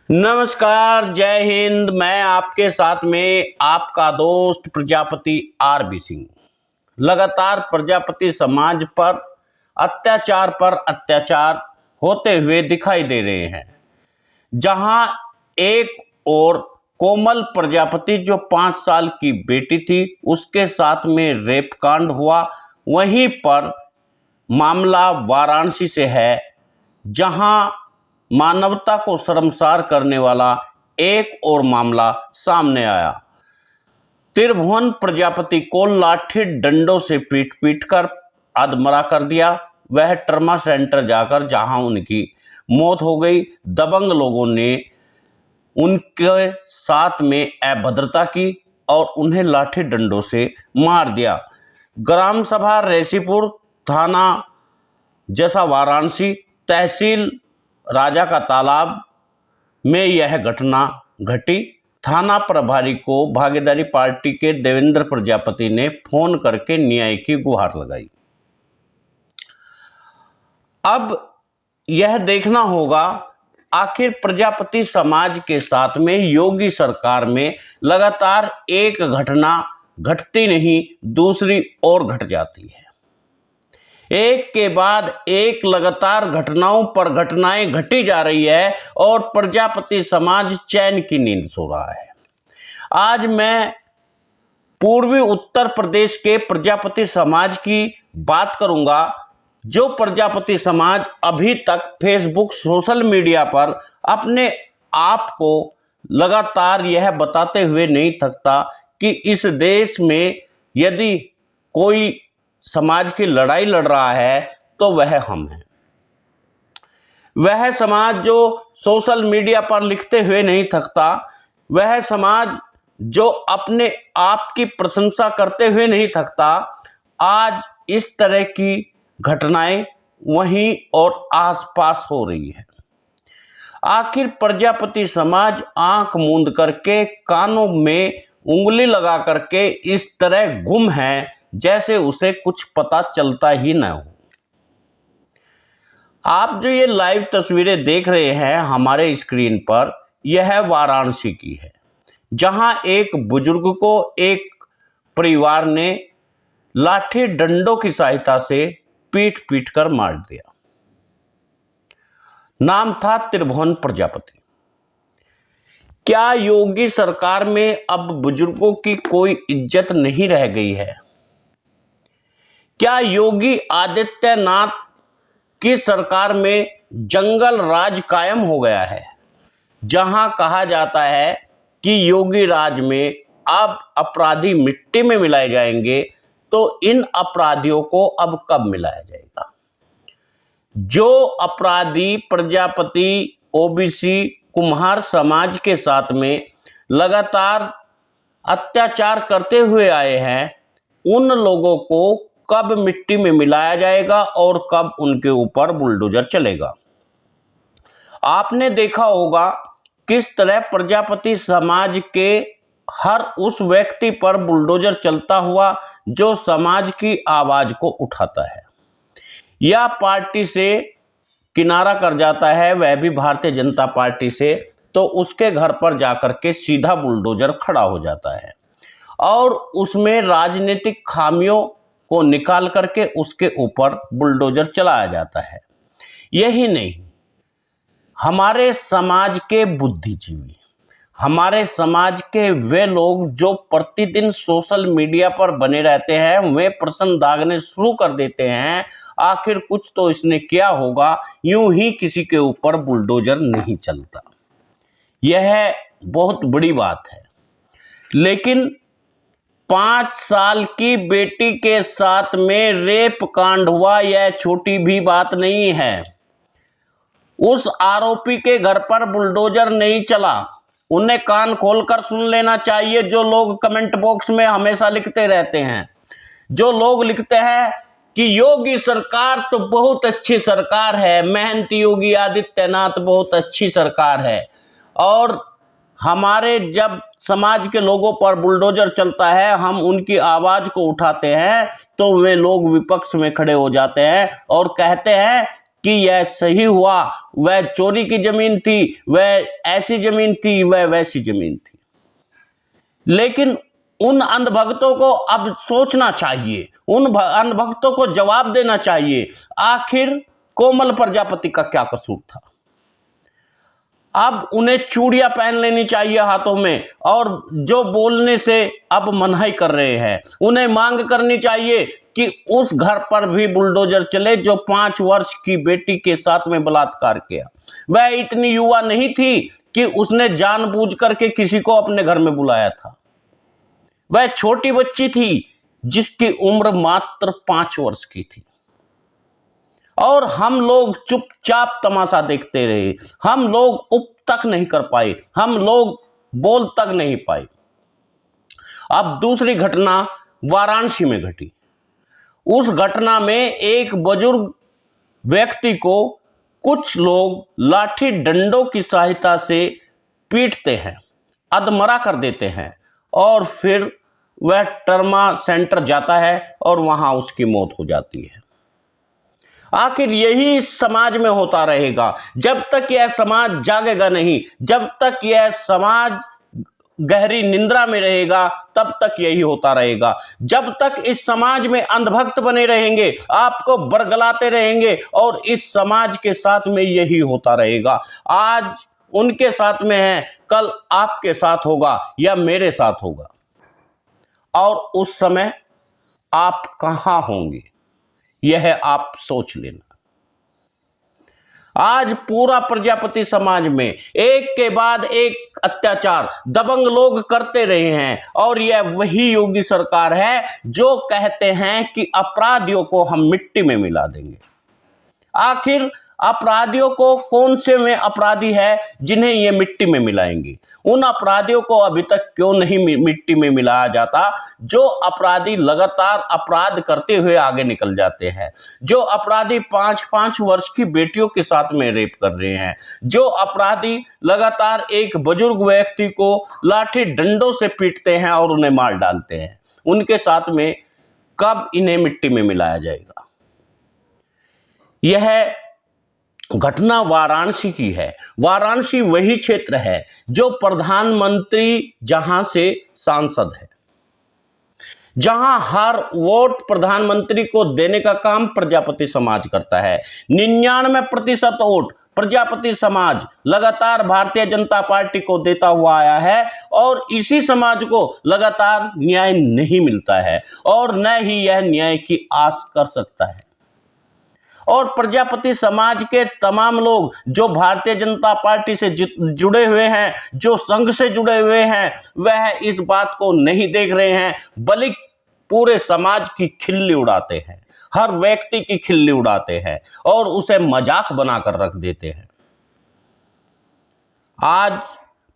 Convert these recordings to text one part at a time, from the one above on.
नमस्कार, जय हिंद। मैं आपके साथ में आपका दोस्त प्रजापति आरबी सिंह। लगातार प्रजापति समाज पर अत्याचार होते हुए दिखाई दे रहे हैं। जहां एक और कोमल प्रजापति जो 5 साल की बेटी थी उसके साथ में रेप कांड हुआ, वहीं पर मामला वाराणसी से है, जहां मानवता को शर्मसार करने वाला एक और मामला सामने आया। त्रिभुवन प्रजापति को लाठी डंडों से पीट पीट कर अधमरा कर दिया। वह ट्रमा सेंटर जाकर जहां उनकी मौत हो गई। दबंग लोगों ने उनके साथ में अभद्रता की और उन्हें लाठी डंडों से मार दिया। ग्राम सभा रेसीपुर, थाना जैसा वाराणसी, तहसील राजा का तालाब में यह घटना घटी। थाना प्रभारी को भागीदारी पार्टी के देवेंद्र प्रजापति ने फोन करके न्याय की गुहार लगाई। अब यह देखना होगा आखिर प्रजापति समाज के साथ में योगी सरकार में लगातार एक घटना घटती नहीं, दूसरी और घट जाती है। एक के बाद एक लगातार घटनाओं पर घटनाएं घटी जा रही है और प्रजापति समाज चैन की नींद सो रहा है। आज मैं पूर्वी उत्तर प्रदेश के प्रजापति समाज की बात करूंगा, जो प्रजापति समाज अभी तक फेसबुक, सोशल मीडिया पर अपने आप को लगातार यह बताते हुए नहीं थकता कि इस देश में यदि कोई समाज की लड़ाई लड़ रहा है तो वह हम हैं। वह समाज जो सोशल मीडिया पर लिखते हुए नहीं थकता, वह समाज जो अपने आप की प्रशंसा करते हुए नहीं थकता, आज इस तरह की घटनाएं वहीं और आसपास हो रही है। आखिर प्रजापति समाज आंख मूंद करके, कानों में उंगली लगा करके इस तरह गुम है जैसे उसे कुछ पता चलता ही न हो। आप जो ये लाइव तस्वीरें देख रहे हैं हमारे स्क्रीन पर, यह वाराणसी की है, जहां एक बुजुर्ग को एक परिवार ने लाठी डंडों की सहायता से पीट पीट कर मार दिया। नाम था त्रिभुवन प्रजापति। क्या योगी सरकार में अब बुजुर्गों की कोई इज्जत नहीं रह गई है? क्या योगी आदित्यनाथ की सरकार में जंगल राज कायम हो गया है, जहां कहा जाता है कि योगी राज में अब अपराधी मिट्टी में मिलाए जाएंगे, तो इन अपराधियों को अब कब मिलाया जाएगा? जो अपराधी प्रजापति, ओबीसी, कुम्हार समाज के साथ में लगातार अत्याचार करते हुए आए हैं, उन लोगों को कब मिट्टी में मिलाया जाएगा और कब उनके ऊपर बुलडोजर चलेगा? आपने देखा होगा किस तरह प्रजापति समाज के हर उस व्यक्ति पर बुलडोजर चलता हुआ जो समाज की आवाज को उठाता है या पार्टी से किनारा कर जाता है, वह भी भारतीय जनता पार्टी से, तो उसके घर पर जाकर के सीधा बुलडोजर खड़ा हो जाता है और उसमें राजनीतिक खामियों को निकाल करके उसके ऊपर बुलडोजर चलाया जाता है। यही नहीं, हमारे समाज के बुद्धिजीवी, हमारे समाज के वे लोग जो प्रतिदिन सोशल मीडिया पर बने रहते हैं, वे प्रश्न दागने शुरू कर देते हैं, आखिर कुछ तो इसने किया होगा, यूं ही किसी के ऊपर बुलडोजर नहीं चलता। यह बहुत बड़ी बात है। लेकिन 5 साल की बेटी के साथ में रेप कांड हुआ, यह छोटी भी बात नहीं है। उस आरोपी के घर पर बुलडोजर नहीं चला। उन्हें कान खोलकर सुन लेना चाहिए। जो लोग कमेंट बॉक्स में हमेशा लिखते रहते हैं, जो लोग लिखते हैं कि योगी सरकार तो बहुत अच्छी सरकार है, मेहनती योगी आदित्यनाथ बहुत अच्छी सरकार है, और हमारे जब समाज के लोगों पर बुलडोजर चलता है, हम उनकी आवाज को उठाते हैं, तो वे लोग विपक्ष में खड़े हो जाते हैं और कहते हैं कि यह सही हुआ, वह चोरी की जमीन थी, वह ऐसी जमीन थी, वह वैसी जमीन थी। लेकिन उन अंधभक्तों को अब सोचना चाहिए, उन अंधभक्तों को जवाब देना चाहिए, आखिर कोमल प्रजापति का क्या कसूर था। अब उन्हें चूड़ियां पहन लेनी चाहिए हाथों में, और जो बोलने से अब मनाही कर रहे हैं उन्हें मांग करनी चाहिए कि उस घर पर भी बुलडोजर चले जो 5 वर्ष की बेटी के साथ में बलात्कार किया। वह इतनी युवा नहीं थी कि उसने जानबूझ करके किसी को अपने घर में बुलाया था। वह छोटी बच्ची थी जिसकी उम्र मात्र 5 वर्ष की थी, और हम लोग चुपचाप तमाशा देखते रहे। हम लोग उप तक नहीं कर पाए, हम लोग बोल तक नहीं पाए। अब दूसरी घटना वाराणसी में घटी। उस घटना में एक बुजुर्ग व्यक्ति को कुछ लोग लाठी डंडों की सहायता से पीटते हैं, अधमरा कर देते हैं, और फिर वह ट्रमा सेंटर जाता है और वहां उसकी मौत हो जाती है। आखिर यही समाज में होता रहेगा। जब तक यह समाज जागेगा नहीं, जब तक यह समाज गहरी निंद्रा में रहेगा, तब तक यही होता रहेगा। जब तक इस समाज में अंधभक्त बने रहेंगे, आपको बरगलाते रहेंगे, और इस समाज के साथ में यही होता रहेगा। आज उनके साथ में है, कल आपके साथ होगा या मेरे साथ होगा, और उस समय आप कहां होंगे यह आप सोच लेना। आज पूरा प्रजापति समाज में एक के बाद एक अत्याचार दबंग लोग करते रहे हैं, और यह वही योगी सरकार है जो कहते हैं कि अपराधियों को हम मिट्टी में मिला देंगे। आखिर अपराधियों को कौन से में अपराधी है जिन्हें ये मिट्टी में मिलाएंगे? उन अपराधियों को अभी तक क्यों नहीं मिट्टी में मिलाया जाता जो अपराधी लगातार अपराध करते हुए आगे निकल जाते हैं, जो अपराधी 5-5 वर्ष की बेटियों के साथ में रेप कर रहे हैं, जो अपराधी लगातार एक बुजुर्ग व्यक्ति को लाठी डंडों से पीटते हैं और उन्हें मार डालते हैं, उनके साथ में कब इन्हें मिट्टी में मिलाया जाएगा? यह घटना वाराणसी की है। वाराणसी वही क्षेत्र है जो प्रधानमंत्री जहां से सांसद है, जहां हर वोट प्रधानमंत्री को देने का काम प्रजापति समाज करता है। 99% वोट प्रजापति समाज लगातार भारतीय जनता पार्टी को देता हुआ आया है, और इसी समाज को लगातार न्याय नहीं मिलता है, और न ही यह न्याय की आस कर सकता है। और प्रजापति समाज के तमाम लोग जो भारतीय जनता पार्टी से जुड़े हुए हैं, जो संघ से जुड़े हुए हैं, वह इस बात को नहीं देख रहे हैं, बल्कि पूरे समाज की खिल्ली उड़ाते हैं, हर व्यक्ति की खिल्ली उड़ाते हैं और उसे मजाक बनाकर रख देते हैं। आज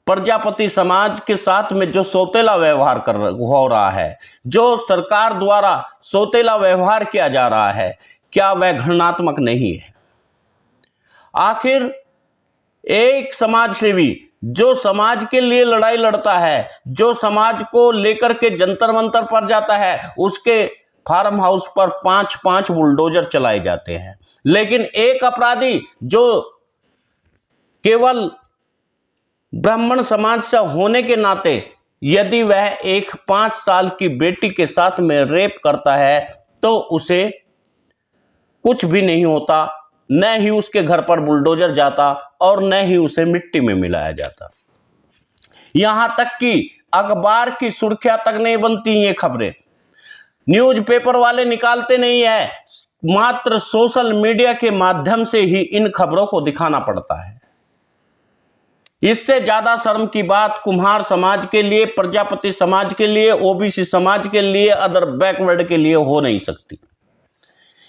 प्रजापति समाज के साथ में जो सौतेला व्यवहार हो रहा है, जो सरकार द्वारा सौतेला व्यवहार किया जा रहा है, क्या वह घृणात्मक नहीं है? आखिर एक समाजसेवी जो समाज के लिए लड़ाई लड़ता है, जो समाज को लेकर के जंतर मंतर पर जाता है, उसके फार्म हाउस पर 5-5 बुलडोजर चलाए जाते हैं। लेकिन एक अपराधी जो केवल ब्राह्मण समाज से होने के नाते यदि वह एक 5 साल की बेटी के साथ में रेप करता है तो उसे कुछ भी नहीं होता, न ही उसके घर पर बुलडोजर जाता और न ही उसे मिट्टी में मिलाया जाता। यहां तक कि अखबार की सुर्खियां तक नहीं बनती ये खबरें, न्यूज़पेपर वाले निकालते नहीं है, मात्र सोशल मीडिया के माध्यम से ही इन खबरों को दिखाना पड़ता है। इससे ज्यादा शर्म की बात कुम्हार समाज के लिए, प्रजापति समाज के लिए, ओबीसी समाज के लिए, अदर बैकवर्ड के लिए हो नहीं सकती।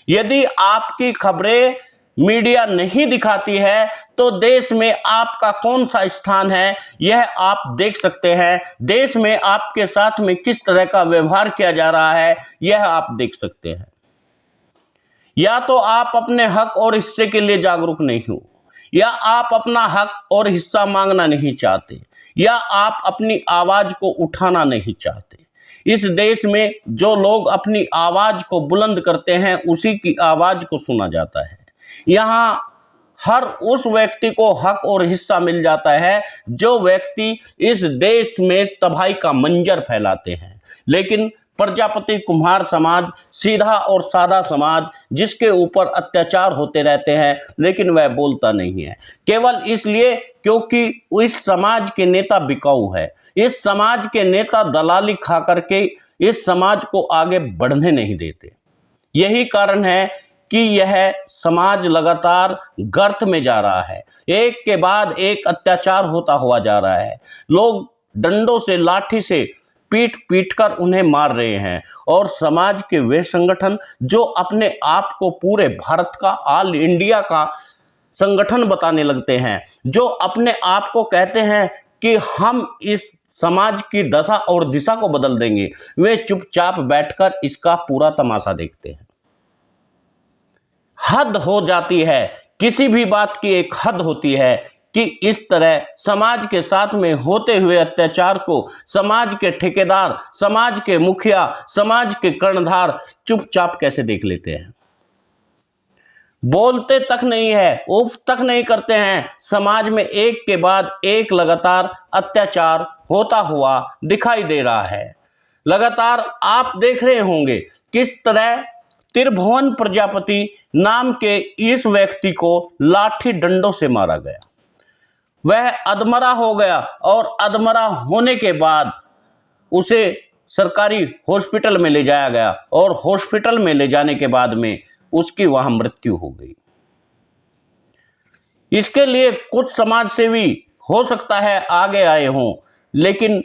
यदि आपकी खबरें मीडिया नहीं दिखाती है तो देश में आपका कौन सा स्थान है यह आप देख सकते हैं। देश में आपके साथ में किस तरह का व्यवहार किया जा रहा है यह आप देख सकते हैं। या तो आप अपने हक और हिस्से के लिए जागरूक नहीं हो, या आप अपना हक और हिस्सा मांगना नहीं चाहते, या आप अपनी आवाज को उठाना नहीं चाहते। इस देश में जो लोग अपनी आवाज को बुलंद करते हैं उसी की आवाज को सुना जाता है। यहाँ हर उस व्यक्ति को हक और हिस्सा मिल जाता है जो व्यक्ति इस देश में तबाही का मंजर फैलाते हैं। लेकिन प्रजापति कुम्हार समाज सीधा और सादा समाज, जिसके ऊपर अत्याचार होते रहते हैं, लेकिन वह बोलता नहीं है, केवल इसलिए क्योंकि इस समाज के नेता बिकाऊ है। इस समाज के नेता दलाली खा करके इस समाज को आगे बढ़ने नहीं देते। यही कारण है कि यह समाज लगातार गर्त में जा रहा है। एक के बाद एक अत्याचार होता हुआ जा रहा है। लोग डंडों से, लाठी से पीट पीट कर उन्हें मार रहे हैं, और समाज के वे संगठन जो अपने आप को पूरे भारत का, ऑल इंडिया का संगठन बताने लगते हैं, जो अपने आप को कहते हैं कि हम इस समाज की दशा और दिशा को बदल देंगे, वे चुपचाप बैठकर इसका पूरा तमाशा देखते हैं। हद हो जाती है, किसी भी बात की एक हद होती है कि इस तरह समाज के साथ में होते हुए अत्याचार को समाज के ठेकेदार, समाज के मुखिया, समाज के कर्णधार चुपचाप कैसे देख लेते हैं। बोलते तक नहीं है, उफ तक नहीं करते हैं। समाज में एक के बाद एक लगातार अत्याचार होता हुआ दिखाई दे रहा है। लगातार आप देख रहे होंगे किस तरह त्रिभुवन प्रजापति नाम के इस व्यक्ति को लाठी डंडों से मारा गया। वह अधमरा हो गया, और अधमरा होने के बाद उसे सरकारी हॉस्पिटल में ले जाया गया, और हॉस्पिटल में ले जाने के बाद में उसकी वहां मृत्यु हो गई। इसके लिए कुछ समाज सेवी हो सकता है आगे आए हों, लेकिन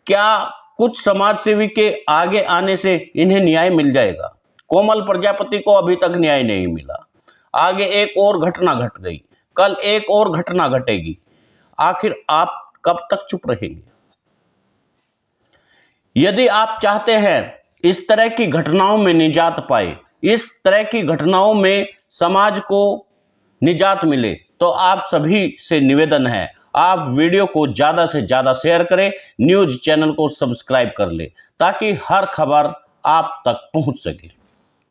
क्या कुछ समाज सेवी के आगे आने से इन्हें न्याय मिल जाएगा? कोमल प्रजापति को अभी तक न्याय नहीं मिला। आगे एक और घटना घट गई, कल एक और घटना घटेगी। आखिर आप कब तक चुप रहेंगे? यदि आप चाहते हैं इस तरह की घटनाओं में निजात पाए, इस तरह की घटनाओं में समाज को निजात मिले, तो आप सभी से निवेदन है, आप वीडियो को ज़्यादा से ज़्यादा शेयर करें, न्यूज़ चैनल को सब्सक्राइब कर ले, ताकि हर खबर आप तक पहुंच सके।